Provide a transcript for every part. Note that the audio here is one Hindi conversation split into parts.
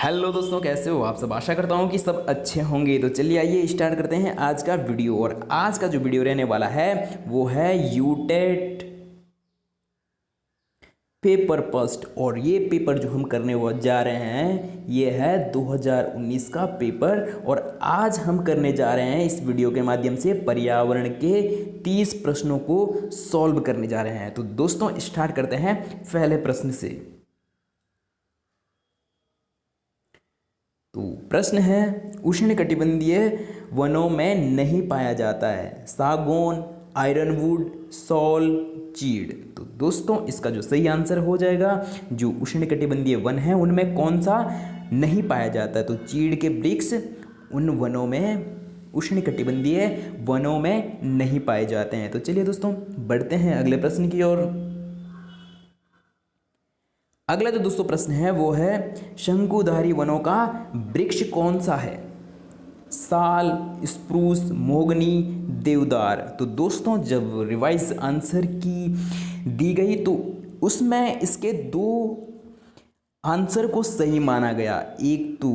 हेलो दोस्तों, कैसे हो आप सब। आशा करता हूँ कि सब अच्छे होंगे। तो चलिए आइए स्टार्ट करते हैं आज का वीडियो। और आज का जो वीडियो रहने वाला है वो है यूटेट पेपर फर्स्ट। और ये पेपर जो हम करने जा रहे हैं ये है 2019 का पेपर। और आज हम करने जा रहे हैं इस वीडियो के माध्यम से पर्यावरण के 30 प्रश्नों को सॉल्व करने जा रहे हैं। तो दोस्तों स्टार्ट करते हैं पहले प्रश्न से। तो प्रश्न है, उष्णकटिबंधीय वनों में नहीं पाया जाता है सागौन, आयरनवुड, सॉल, चीड़। तो दोस्तों इसका जो सही आंसर हो जाएगा, जो उष्णकटिबंधीय वन है उनमें कौन सा नहीं पाया जाता है, तो चीड़ के वृक्ष उन वनों में, उष्णकटिबंधीय वनों में नहीं पाए जाते हैं। तो चलिए दोस्तों बढ़ते हैं अगले प्रश्न की ओर। अगला जो दोस्तों प्रश्न है वो है, शंकुधारी वनों का वृक्ष कौन सा है, साल, स्प्रूस, मोगनी, देवदार। तो दोस्तों जब रिवाइज आंसर की दी गई तो उसमें इसके दो आंसर को सही माना गया, एक तो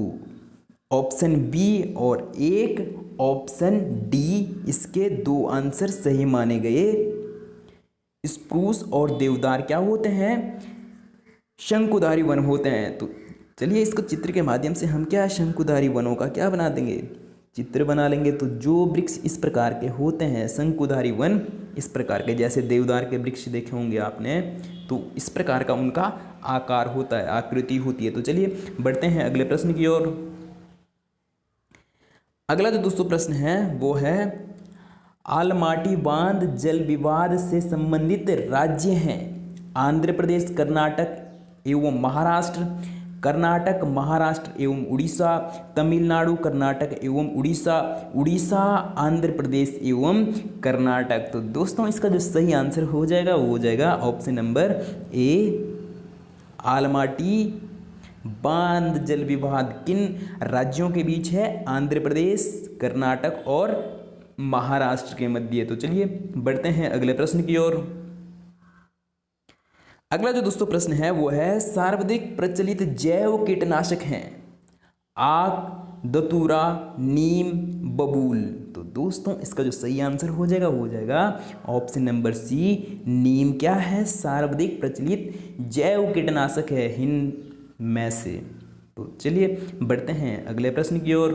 ऑप्शन बी और एक ऑप्शन डी, इसके दो आंसर सही माने गए। स्प्रूस और देवदार क्या होते हैं, शंकुधारी वन होते हैं। तो चलिए इसको चित्र के माध्यम से हम क्या शंकुधारी वनों का क्या बना देंगे, चित्र बना लेंगे। तो जो वृक्ष इस प्रकार के होते हैं, शंकुधारी वन इस प्रकार के, जैसे देवदार के वृक्ष देखे होंगे आपने, तो इस प्रकार का उनका आकार होता है, आकृति होती है। तो चलिए बढ़ते हैं अगले प्रश्न की ओर। अगला जो दोस्तों प्रश्न है वो है, आलमाटी बांध जल विवाद से संबंधित राज्य हैं आंध्र प्रदेश, कर्नाटक एवं महाराष्ट्र, कर्नाटक, महाराष्ट्र एवं उड़ीसा, तमिलनाडु, कर्नाटक एवं उड़ीसा, उड़ीसा, आंध्र प्रदेश एवं कर्नाटक। तो दोस्तों इसका जो सही आंसर हो जाएगा वो हो जाएगा ऑप्शन नंबर ए, आलमाटी बांध जल विवाद किन राज्यों के बीच है, आंध्र प्रदेश, कर्नाटक और महाराष्ट्र के मध्य। तो चलिए बढ़ते हैं अगले प्रश्न की ओर। अगला जो दोस्तों प्रश्न है वो है, सर्वाधिक प्रचलित जैव कीटनाशक हैं आक, दतूरा, नीम, बबूल। तो दोस्तों इसका जो सही आंसर हो जाएगा वो हो जाएगा ऑप्शन नंबर सी, नीम क्या है, सर्वाधिक प्रचलित जैव कीटनाशक है हिंद में से। तो चलिए बढ़ते हैं अगले प्रश्न की ओर।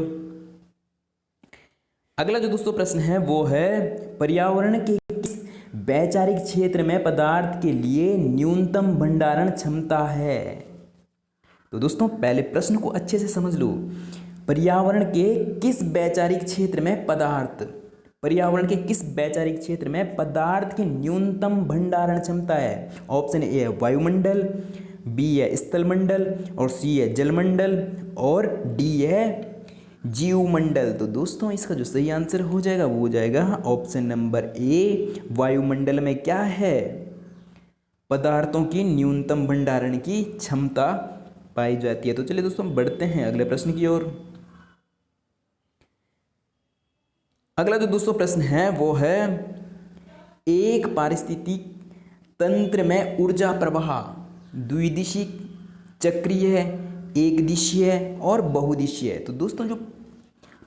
अगला जो दोस्तों प्रश्न है वो है, पर्यावरण के किस वैचारिक क्षेत्र में पदार्थ के लिए न्यूनतम भंडारण क्षमता है। तो दोस्तों पहले प्रश्न को अच्छे से समझ लो, पर्यावरण के किस वैचारिक क्षेत्र में पदार्थ, पर्यावरण के किस वैचारिक क्षेत्र में पदार्थ की न्यूनतम भंडारण क्षमता है। ऑप्शन ए है वायुमंडल, बी है स्थलमंडल और सी है जलमंडल और डी है जीवमंडल। तो दोस्तों इसका जो सही आंसर हो जाएगा वो हो जाएगा ऑप्शन नंबर ए, वायुमंडल में क्या है, पदार्थों की न्यूनतम भंडारण की क्षमता पाई जाती है। तो चलिए दोस्तों बढ़ते हैं अगले प्रश्न की ओर। अगला जो दोस्तों प्रश्न है वो है, एक पारिस्थितिक तंत्र में ऊर्जा प्रवाह द्विदिशीय, चक्रीय, एक दिशीय और बहुदिशीय। तो दोस्तों जो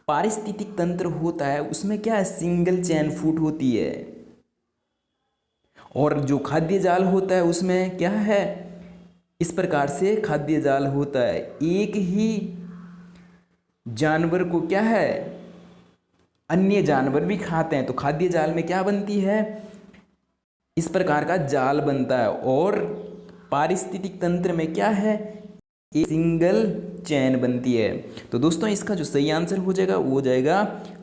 पारिस्थितिक तंत्र होता है उसमें क्या है, सिंगल चेन फूट होती है। और जो खाद्य जाल होता है उसमें क्या है, इस प्रकार से खाद्य जाल होता है, एक ही जानवर को क्या है अन्य जानवर भी खाते हैं। तो खाद्य जाल में क्या बनती है, इस प्रकार का जाल बनता है। और पारिस्थितिक तंत्र में क्या है, एक सिंगल चैन बनती है। तो दोस्तों इसका जो सही आंसर हो जाएगा वो हो जाएगा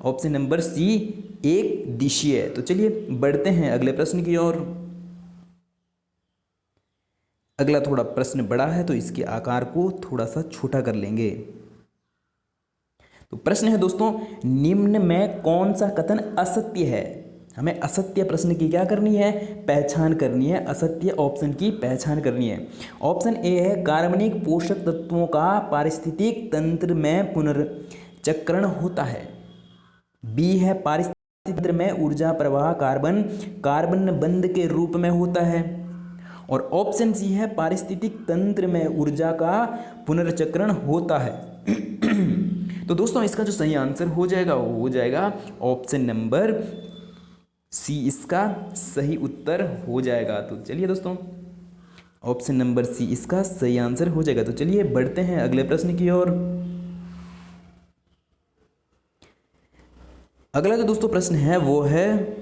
ऑप्शन नंबर सी, एक दिशीय। तो चलिए बढ़ते हैं अगले प्रश्न की ओर। अगला थोड़ा प्रश्न बड़ा है तो इसके आकार को थोड़ा सा छोटा कर लेंगे। तो प्रश्न है दोस्तों, निम्न में कौन सा कथन असत्य है। हमें असत्य प्रश्न की क्या करनी है, पहचान करनी है, असत्य ऑप्शन की पहचान करनी है। ऑप्शन ए है, कार्बनिक पोषक तत्वों का पारिस्थितिक तंत्र में पुनर्चक्रण होता है। बी है, पारिस्थितिक तंत्र में ऊर्जा प्रवाह कार्बन कार्बन बंध के रूप में होता है। और ऑप्शन सी है पारिस्थितिक तंत्र में ऊर्जा का पुनर्चक्रण होता है। तो दोस्तों इसका जो सही आंसर हो जाएगा वो हो जाएगा ऑप्शन नंबर सी, इसका सही उत्तर हो जाएगा। तो चलिए दोस्तों, ऑप्शन नंबर सी इसका सही आंसर हो जाएगा। तो चलिए बढ़ते हैं अगले प्रश्न की ओर। अगला जो दोस्तों प्रश्न है वो है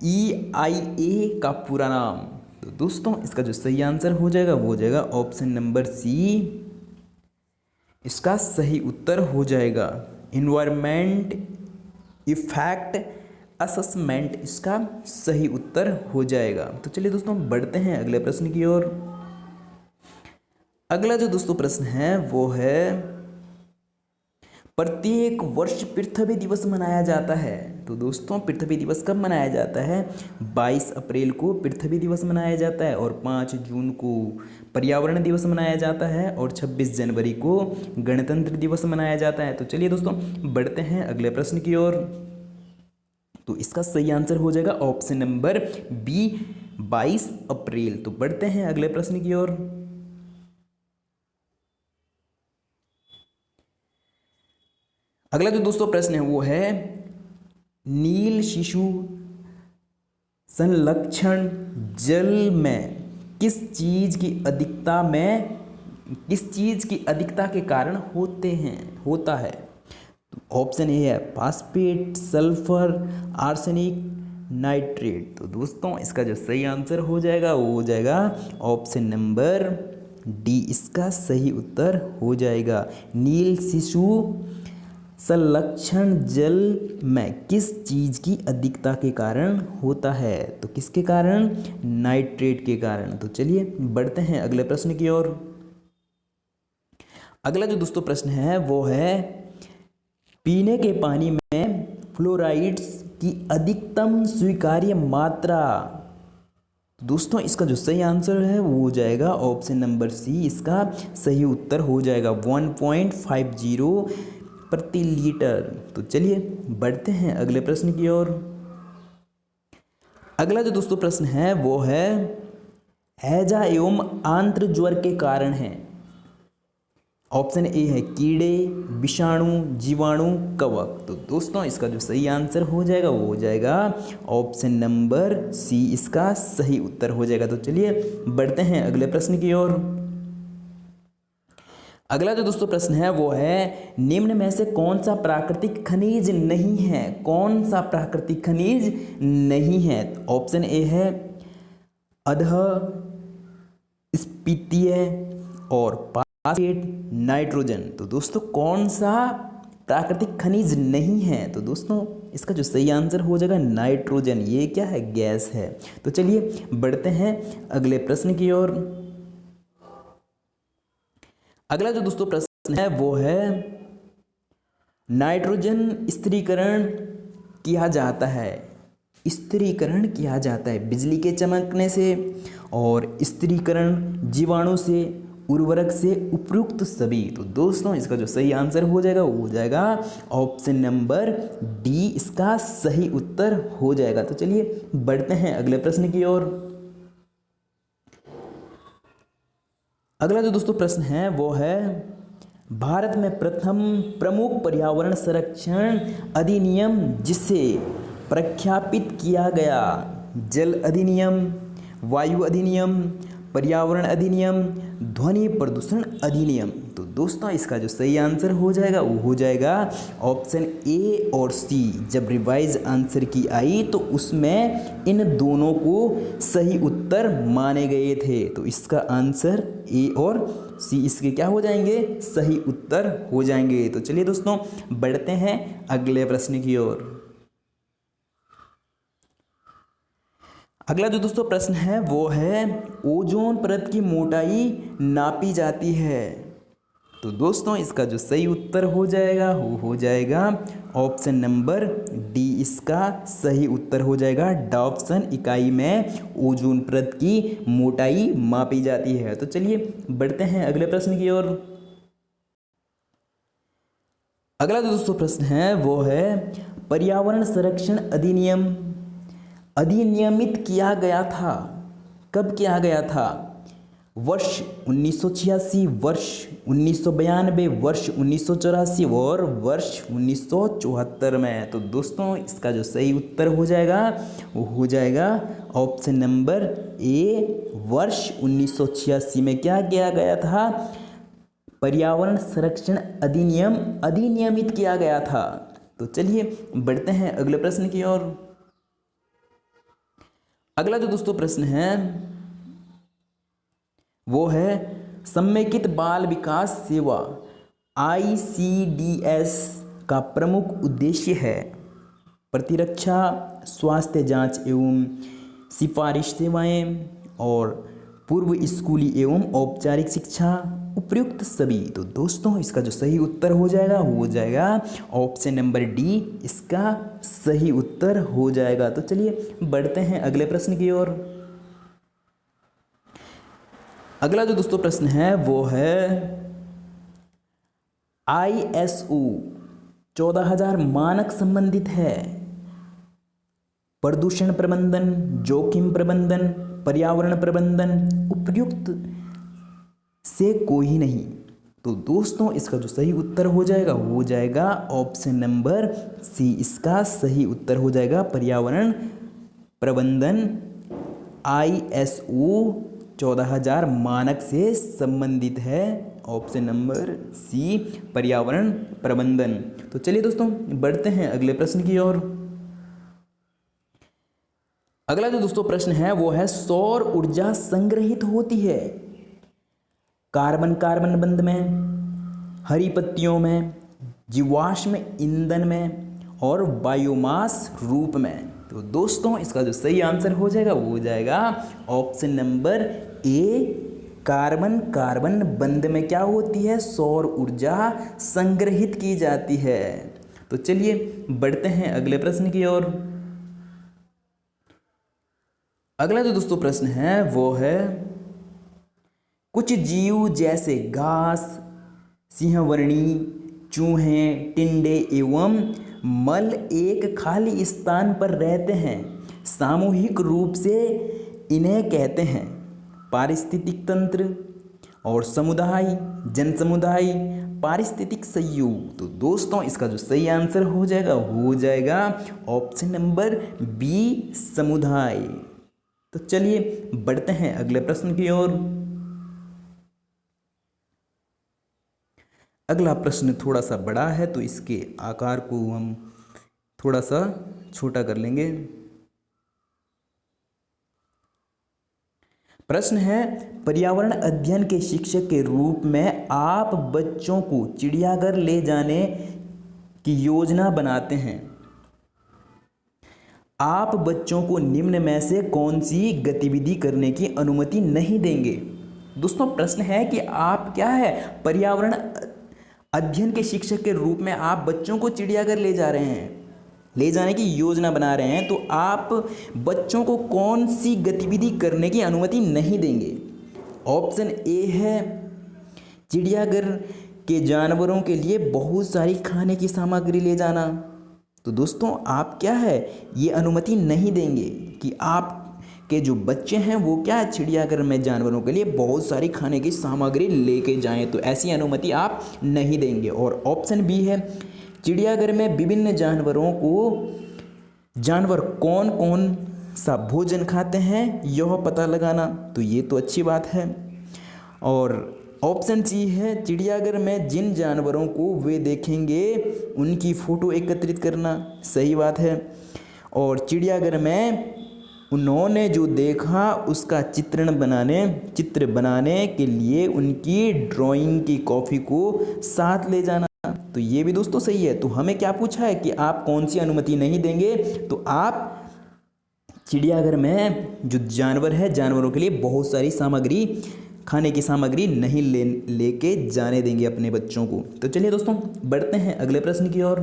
EIA का पूरा नाम। तो दोस्तों इसका जो सही आंसर हो जाएगा वो हो जाएगा ऑप्शन नंबर सी, इसका सही उत्तर हो जाएगा इन्वायरमेंट इफेक्ट असेसमेंट, इसका सही उत्तर हो जाएगा। तो चलिए दोस्तों बढ़ते हैं अगले प्रश्न की ओर। अगला जो दोस्तों प्रश्न है वो है प्रत्येक वर्ष पृथ्वी दिवस मनाया जाता है। तो दोस्तों पृथ्वी दिवस कब मनाया जाता है? 22 अप्रैल को पृथ्वी दिवस मनाया जाता है और 5 जून को पर्यावरण दिवस मनाया जाता है और 26 जनवरी को गणतंत्र दिवस मनाया जाता है। तो चलिए दोस्तों बढ़ते हैं अगले प्रश्न की ओर। तो इसका सही आंसर हो जाएगा ऑप्शन नंबर बी, 22 अप्रैल। तो बढ़ते हैं अगले प्रश्न की ओर। अगला जो दोस्तों प्रश्न है वो है नील शिशु संलक्षण जल में किस चीज की अधिकता के कारण होता है। तो ऑप्शन ए है फास्फेट, सल्फर, आर्सेनिक, नाइट्रेट। तो दोस्तों इसका जो सही आंसर हो जाएगा वो हो जाएगा ऑप्शन नंबर डी, इसका सही उत्तर हो जाएगा नील शिशु संलक्षण जल में किस चीज की अधिकता के कारण होता है। तो किसके कारण? नाइट्रेट के कारण। तो चलिए बढ़ते हैं अगले प्रश्न की ओर। अगला जो दोस्तों प्रश्न है वो है पीने के पानी में फ्लोराइड्स की अधिकतम स्वीकार्य मात्रा। दोस्तों इसका जो सही आंसर है वो हो जाएगा ऑप्शन नंबर सी, इसका सही उत्तर हो जाएगा 1.50 प्रति लीटर। तो चलिए बढ़ते हैं अगले प्रश्न की ओर। अगला जो दोस्तों प्रश्न है वो है हैजा एवं आंत्र ज्वर के कारण है। ऑप्शन ए है कीड़े, विषाणु, जीवाणु, कवक। तो दोस्तों इसका जो सही आंसर हो जाएगा वो हो जाएगा ऑप्शन नंबर सी, इसका सही उत्तर हो जाएगा। तो चलिए बढ़ते हैं अगले प्रश्न की ओर। अगला जो दोस्तों प्रश्न है वो है निम्न में से कौन सा प्राकृतिक खनिज नहीं है? कौन सा प्राकृतिक खनिज नहीं है? ऑप्शन ए है अधः, स्फीतीय और फास्फेट, नाइट्रोजन। तो दोस्तों कौन सा प्राकृतिक खनिज नहीं है? तो दोस्तों इसका जो सही आंसर हो जाएगा नाइट्रोजन। ये क्या है? गैस है। तो चलिए बढ़ते हैं अगले प्रश्न की ओर। अगला जो दोस्तों प्रश्न है वो है नाइट्रोजन स्थिरीकरण किया जाता है। स्थिरीकरण किया जाता है बिजली के चमकने से और स्थिरीकरण जीवाणु से, उर्वरक से, उपयुक्त सभी। तो दोस्तों इसका जो सही आंसर हो जाएगा वो हो जाएगा ऑप्शन नंबर डी, इसका सही उत्तर हो जाएगा। तो चलिए बढ़ते हैं अगले प्रश्न की ओर। अगला जो दोस्तों प्रश्न है वो है भारत में प्रथम प्रमुख पर्यावरण संरक्षण अधिनियम जिसे प्रख्यापित किया गया, जल अधिनियम, वायु अधिनियम, पर्यावरण अधिनियम, ध्वनि प्रदूषण अधिनियम। तो दोस्तों इसका जो सही आंसर हो जाएगा वो हो जाएगा ऑप्शन ए और सी। जब रिवाइज आंसर की आई तो उसमें इन दोनों को सही उत्तर माने गए थे। तो इसका आंसर ए और सी इसके क्या हो जाएंगे? सही उत्तर हो जाएंगे। तो चलिए दोस्तों बढ़ते हैं अगले प्रश्न की ओर। अगला जो दोस्तों प्रश्न है वो है ओजोन परत की मोटाई नापी जाती है। तो दोस्तों इसका जो सही उत्तर हो जाएगा वो हो जाएगा ऑप्शन नंबर डी, इसका सही उत्तर हो जाएगा डाप्सन इकाई में ओजोन परत की मोटाई मापी जाती है। तो चलिए बढ़ते हैं अगले प्रश्न की ओर। अगला जो दोस्तों प्रश्न है वो है पर्यावरण संरक्षण अधिनियम अधिनियमित किया गया था। कब किया गया था? वर्ष 1986, वर्ष 1992, वर्ष 1984 और वर्ष 1974 में। तो दोस्तों इसका जो सही उत्तर हो जाएगा वो हो जाएगा ऑप्शन नंबर ए, वर्ष 1986 में क्या किया गया था? पर्यावरण संरक्षण अधिनियम अधिनियमित किया गया था। तो चलिए बढ़ते हैं अगले प्रश्न की ओर। अगला जो दोस्तों प्रश्न है वो है समेकित बाल विकास सेवा ICDS का प्रमुख उद्देश्य है प्रतिरक्षा, स्वास्थ्य जांच एवं सिफारिश सेवाएं और पूर्व स्कूली एवं औपचारिक शिक्षा, उपयुक्त सभी। तो दोस्तों इसका जो सही उत्तर हो जाएगा वो हो जाएगा ऑप्शन नंबर डी, इसका सही उत्तर हो जाएगा। तो चलिए बढ़ते हैं अगले प्रश्न की ओर। अगला जो दोस्तों प्रश्न है वो है ISO 14000 मानक संबंधित है प्रदूषण प्रबंधन, जोखिम प्रबंधन, पर्यावरण प्रबंधन, उपयुक्त से कोई नहीं। तो दोस्तों इसका जो सही उत्तर हो जाएगा वो हो जाएगा ऑप्शन नंबर सी, इसका सही उत्तर हो जाएगा पर्यावरण प्रबंधन। ISO 14000 मानक से संबंधित है, ऑप्शन नंबर सी पर्यावरण प्रबंधन। तो चलिए दोस्तों बढ़ते हैं अगले प्रश्न की ओर। अगला जो दोस्तों प्रश्न है वो है सौर ऊर्जा संग्रहित होती है कार्बन कार्बन बंध में, हरी पत्तियों में, जीवाश्म ईंधन में और बायोमास रूप में। तो दोस्तों इसका जो सही आंसर हो जाएगा वो हो जाएगा option number A, carbon carbon बंध में क्या होती है? सौर ऊर्जा संग्रहित की जाती है। तो चलिए बढ़ते हैं अगले प्रश्न की ओर। अगला जो दोस्तों प्रश्न है वो है कुछ जीव जैसे घास, सिंहवर्णी, चूहे, टिंडे एवं मल एक खाली स्थान पर रहते हैं, सामूहिक रूप से इन्हें कहते हैं पारिस्थितिक तंत्र और समुदाय, जन समुदाय, पारिस्थितिक सहयोग। तो दोस्तों इसका जो सही आंसर हो जाएगा वो हो जाएगा ऑप्शन नंबर बी, समुदाय। तो चलिए बढ़ते हैं अगले प्रश्न की ओर। अगला प्रश्न थोड़ा सा बड़ा है तो इसके आकार को हम थोड़ा सा छोटा कर लेंगे। प्रश्न है पर्यावरण अध्ययन के शिक्षक के रूप में आप बच्चों को चिड़ियाघर ले जाने की योजना बनाते हैं, आप बच्चों को निम्न में से कौन सी गतिविधि करने की अनुमति नहीं देंगे? दोस्तों प्रश्न है कि आप क्या है पर्यावरण अध्ययन के शिक्षक के रूप में आप बच्चों को चिड़ियाघर ले जा रहे हैं, ले जाने की योजना बना रहे हैं, तो आप बच्चों को कौन सी गतिविधि करने की अनुमति नहीं देंगे? ऑप्शन ए है चिड़ियाघर के जानवरों के लिए बहुत सारी खाने की सामग्री ले जाना। तो दोस्तों आप क्या है ये अनुमति नहीं देंगे कि आप के जो बच्चे हैं वो क्या है चिड़ियाघर में जानवरों के लिए बहुत सारी खाने की सामग्री लेके जाएं, तो ऐसी अनुमति आप नहीं देंगे। और ऑप्शन बी है चिड़ियाघर में विभिन्न जानवर कौन कौन सा भोजन खाते हैं यह पता लगाना। तो ये तो अच्छी बात है। और ऑप्शन सी है चिड़ियाघर में जिन जानवरों को वे देखेंगे उनकी फ़ोटो एकत्रित करना। सही बात है। और चिड़ियाघर में उन्होंने जो देखा उसका चित्र बनाने के लिए उनकी ड्राइंग की कॉपी को साथ ले जाना। तो ये भी दोस्तों सही है। तो हमें क्या पूछा है कि आप कौन सी अनुमति नहीं देंगे? तो आप चिड़ियाघर में जो जानवर है जानवरों के लिए बहुत सारी सामग्री खाने की सामग्री नहीं लेके जाने देंगे अपने बच्चों को। तो चलिए दोस्तों बढ़ते हैं अगले प्रश्न की ओर।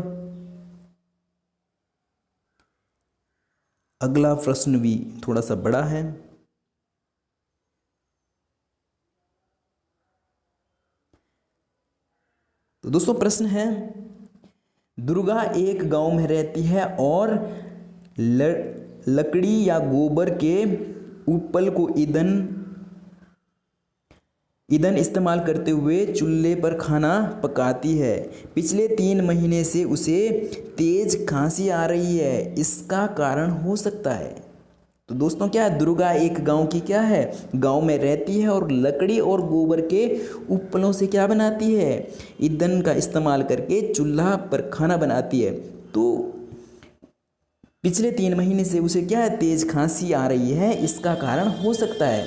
अगला प्रश्न भी थोड़ा सा बड़ा है। तो दोस्तों प्रश्न है दुर्गा एक गांव में रहती है और लकड़ी या गोबर के उपल को ईंधन इस्तेमाल करते हुए चूल्हे पर खाना पकाती है। पिछले 3 महीने से उसे तेज खांसी आ रही है, इसका कारण हो सकता है। तो दोस्तों क्या है, दुर्गा एक गांव की क्या है, गांव में रहती है और लकड़ी और गोबर के उपलों से क्या बनाती है, ईंधन का इस्तेमाल करके चूल्हा पर खाना बनाती है। तो पिछले 3 महीने से उसे क्या है, तेज खांसी आ रही है, इसका कारण हो सकता है।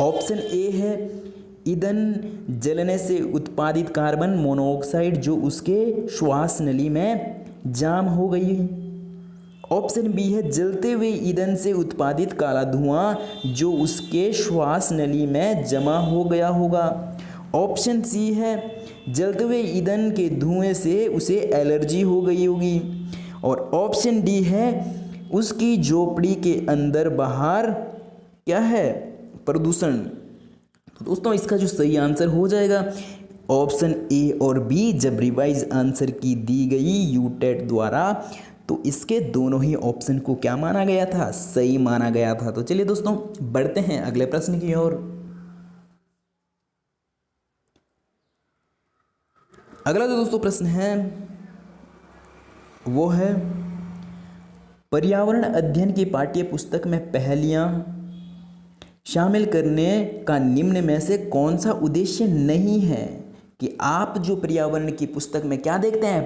ऑप्शन ए है ईंधन जलने से उत्पादित कार्बन मोनोऑक्साइड जो उसके श्वास नली में जाम हो गई है। ऑप्शन बी है जलते हुए ईंधन से उत्पादित काला धुआं जो उसके श्वास नली में जमा हो गया होगा। ऑप्शन सी है जलते हुए ईंधन के धुएं से उसे एलर्जी हो गई होगी। और ऑप्शन डी है उसकी झोपड़ी के अंदर बाहर क्या है, प्रदूषण। तो दोस्तों इसका जो सही आंसर हो जाएगा ऑप्शन ए और बी। जब रिवाइज आंसर की दी गई यूटेट द्वारा तो इसके दोनों ही ऑप्शन को क्या माना गया था, सही माना गया था। तो चलिए दोस्तों बढ़ते हैं अगले प्रश्न की ओर। अगला जो दोस्तों प्रश्न है वो है पर्यावरण अध्ययन की पाठ्य पुस्तक में पहेलियां शामिल करने का निम्न में से कौन सा उद्देश्य नहीं है। कि आप जो पर्यावरण की पुस्तक में क्या देखते हैं,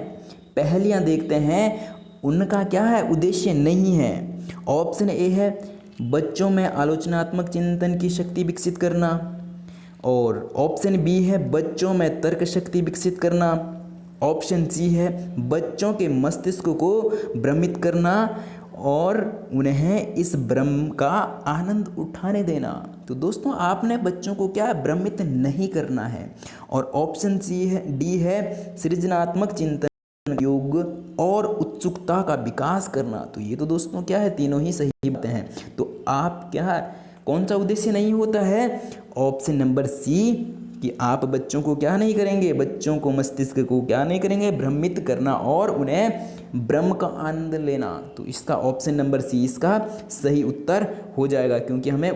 पहेलियां देखते हैं, उनका क्या है, उद्देश्य नहीं है। ऑप्शन ए है बच्चों में आलोचनात्मक चिंतन की शक्ति विकसित करना। और ऑप्शन बी है बच्चों में तर्क शक्ति विकसित करना। ऑप्शन सी है बच्चों के मस्तिष्क को भ्रमित करना और उन्हें इस भ्रम का आनंद उठाने देना। तो दोस्तों आपने बच्चों को क्या भ्रमित नहीं करना है। और ऑप्शन सी है डी है सृजनात्मक चिंतन, योग और उत्सुकता का विकास करना। तो ये तो दोस्तों क्या है, तीनों ही सही बातें हैं। तो आप क्या, कौन सा उद्देश्य नहीं होता है, ऑप्शन नंबर सी कि आप बच्चों को क्या नहीं करेंगे, बच्चों को मस्तिष्क को क्या नहीं करेंगे, भ्रमित करना और उन्हें भ्रम का आनंद लेना। तो इसका ऑप्शन नंबर सी इसका सही उत्तर हो जाएगा, क्योंकि हमें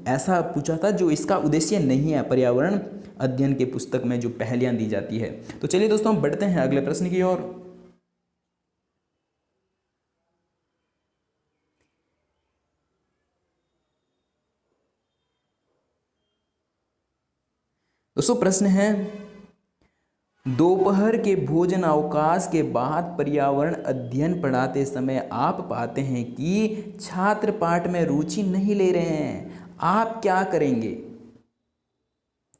ऐसा पूछा था जो इसका उद्देश्य नहीं है पर्यावरण अध्ययन के पुस्तक में जो पहेलियां दी जाती है। तो चलिए दोस्तों बढ़ते हैं अगले प्रश्न की ओर। दोस्तों प्रश्न है दोपहर के भोजन अवकाश के बाद पर्यावरण अध्ययन पढ़ाते समय आप पाते हैं कि छात्र पाठ में रुचि नहीं ले रहे हैं, आप क्या करेंगे।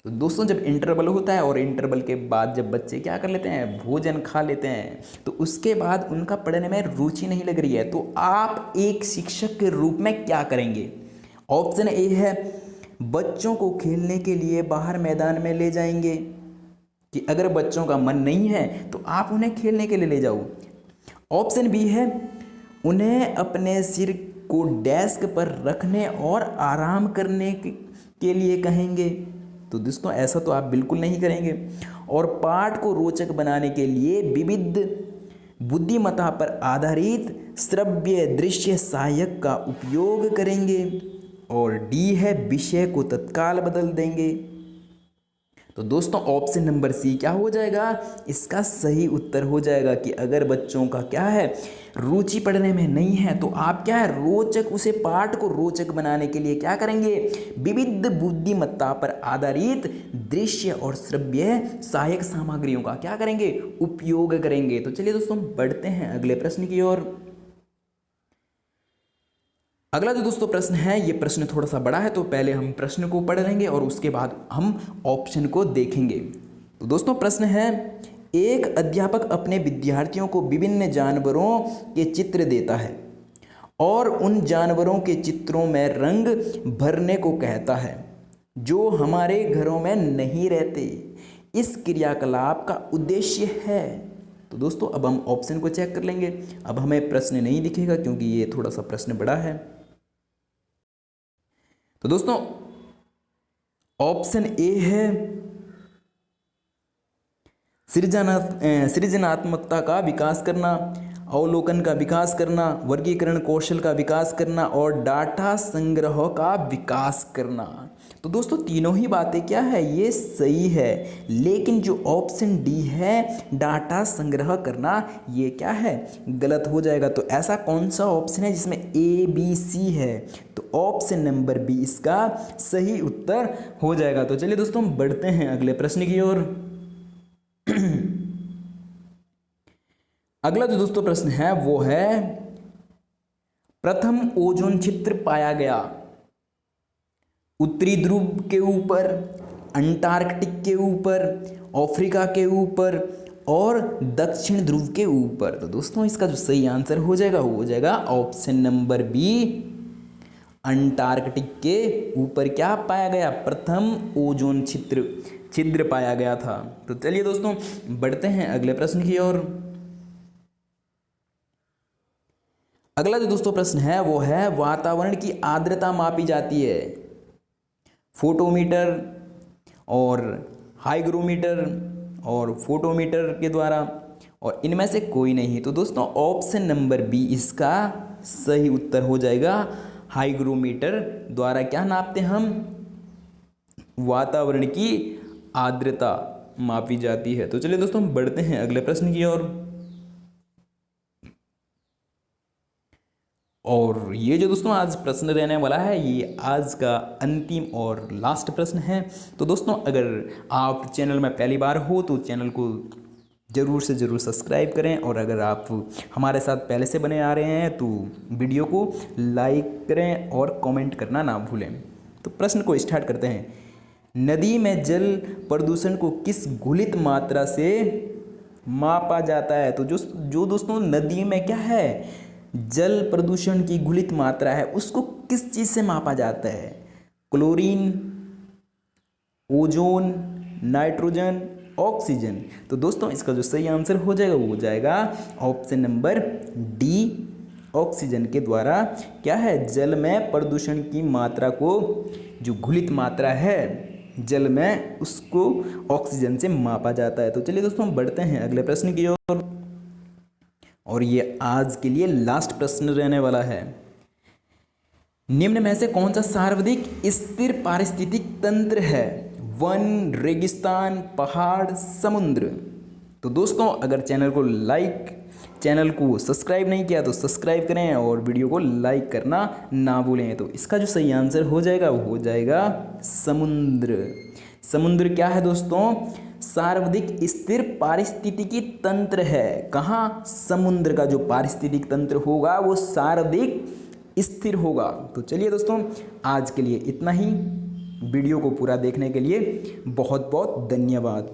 तो दोस्तों जब इंटरवल होता है और इंटरवल के बाद जब बच्चे क्या कर लेते हैं, भोजन खा लेते हैं, तो उसके बाद उनका पढ़ने में रुचि नहीं लग रही है, तो आप एक शिक्षक के रूप में क्या करेंगे। ऑप्शन ए है बच्चों को खेलने के लिए बाहर मैदान में ले जाएंगे, कि अगर बच्चों का मन नहीं है तो आप उन्हें खेलने के लिए ले जाओ। ऑप्शन बी है उन्हें अपने सिर को डेस्क पर रखने और आराम करने के लिए कहेंगे। तो दोस्तों ऐसा तो आप बिल्कुल नहीं करेंगे। और पाठ को रोचक बनाने के लिए विविध बुद्धिमत्ता पर आधारित श्रव्य दृश्य सहायक का उपयोग करेंगे। और डी है विषय को तत्काल बदल देंगे। तो दोस्तों ऑप्शन नंबर सी क्या हो जाएगा, इसका सही उत्तर हो जाएगा कि अगर बच्चों का क्या है, रुचि पढ़ने में नहीं है, तो आप क्या है, रोचक, उसे पाठ को रोचक बनाने के लिए क्या करेंगे, विविध बुद्धिमत्ता पर आधारित दृश्य और श्रव्य सहायक सामग्रियों का क्या करेंगे, उपयोग करेंगे। तो चलिए दोस्तों बढ़ते हैं अगले प्रश्न की ओर। अगला जो दोस्तों प्रश्न है, ये प्रश्न थोड़ा सा बड़ा है, तो पहले हम प्रश्न को पढ़ लेंगे और उसके बाद हम ऑप्शन को देखेंगे। तो दोस्तों प्रश्न है एक अध्यापक अपने विद्यार्थियों को विभिन्न जानवरों के चित्र देता है और उन जानवरों के चित्रों में रंग भरने को कहता है जो हमारे घरों में नहीं रहते। इस क्रियाकलाप का उद्देश्य है। तो दोस्तों अब हम ऑप्शन को चेक कर लेंगे। अब हमें प्रश्न नहीं दिखेगा क्योंकि ये थोड़ा सा प्रश्न बड़ा है। तो दोस्तों ऑप्शन ए है सृजनात्मकता का विकास करना। अवलोकन का विकास करना, वर्गीकरण कौशल का विकास करना और डाटा संग्रह का विकास करना। तो दोस्तों तीनों ही बातें क्या है, ये सही है, लेकिन जो ऑप्शन डी है डाटा संग्रह करना, ये क्या है, गलत हो जाएगा। तो ऐसा कौन सा ऑप्शन है जिसमें ए बी सी है, तो ऑप्शन नंबर बी इसका सही उत्तर हो जाएगा। तो चलिए दोस्तों हम बढ़ते हैं अगले प्रश्न की ओर। अगला जो दोस्तों प्रश्न है वो है, प्रथम ओजोन छिद्र पाया गया उत्तरी ध्रुव के ऊपर, अंटार्कटिक के ऊपर, अफ्रीका के ऊपर और दक्षिण ध्रुव के ऊपर। तो दोस्तों इसका जो सही आंसर हो जाएगा वो हो जाएगा ऑप्शन नंबर बी, अंटार्कटिक के ऊपर क्या पाया गया, प्रथम ओजोन छिद्र पाया गया था। तो चलिए दोस्तों बढ़ते हैं अगले प्रश्न की ओर। अगला जो दोस्तों प्रश्न है वो है, वातावरण की आर्द्रता मापी जाती है फोटोमीटर और हाइग्रोमीटर और फोटोमीटर के द्वारा, और इनमें से कोई नहीं। तो दोस्तों ऑप्शन नंबर बी इसका सही उत्तर हो जाएगा, हाइग्रोमीटर द्वारा क्या नापते हम, वातावरण की आर्द्रता मापी जाती है। तो चलिए दोस्तों हम बढ़ते हैं अगले प्रश्न की ओर। और ये जो दोस्तों आज प्रश्न रहने वाला है ये आज का अंतिम और लास्ट प्रश्न है। तो दोस्तों अगर आप चैनल में पहली बार हो तो चैनल को ज़रूर से ज़रूर सब्सक्राइब करें, और अगर आप हमारे साथ पहले से बने आ रहे हैं तो वीडियो को लाइक करें और कमेंट करना ना भूलें। तो प्रश्न को स्टार्ट करते हैं। नदी में जल प्रदूषण को किस घुलित मात्रा से मापा जाता है। तो जो दोस्तों नदी में क्या है, जल प्रदूषण की घुलित मात्रा है, उसको किस चीज़ से मापा जाता है, क्लोरीन, ओजोन, नाइट्रोजन, ऑक्सीजन। तो दोस्तों इसका जो सही आंसर हो जाएगा वो हो जाएगा ऑप्शन नंबर डी, ऑक्सीजन के द्वारा क्या है, जल में प्रदूषण की मात्रा को, जो घुलित मात्रा है जल में, उसको ऑक्सीजन से मापा जाता है। तो चलिए दोस्तों हम बढ़ते हैं अगले प्रश्न की ओर, और ये आज के लिए लास्ट प्रश्न रहने वाला है। निम्न में से कौन सा सर्वाधिक स्थिर पारिस्थितिक तंत्र है, वन, रेगिस्तान, पहाड़, समुद्र। तो दोस्तों अगर चैनल को सब्सक्राइब नहीं किया तो सब्सक्राइब करें और वीडियो को लाइक करना ना भूलें। तो इसका जो सही आंसर हो जाएगा वो हो जाएगा समुद्र। समुद्र क्या है दोस्तों, सर्वाधिक स्थिर पारिस्थितिकी तंत्र है। कहाँ, समुद्र का जो पारिस्थितिक तंत्र होगा वो सर्वाधिक स्थिर होगा। तो चलिए दोस्तों आज के लिए इतना ही। वीडियो को पूरा देखने के लिए बहुत बहुत धन्यवाद।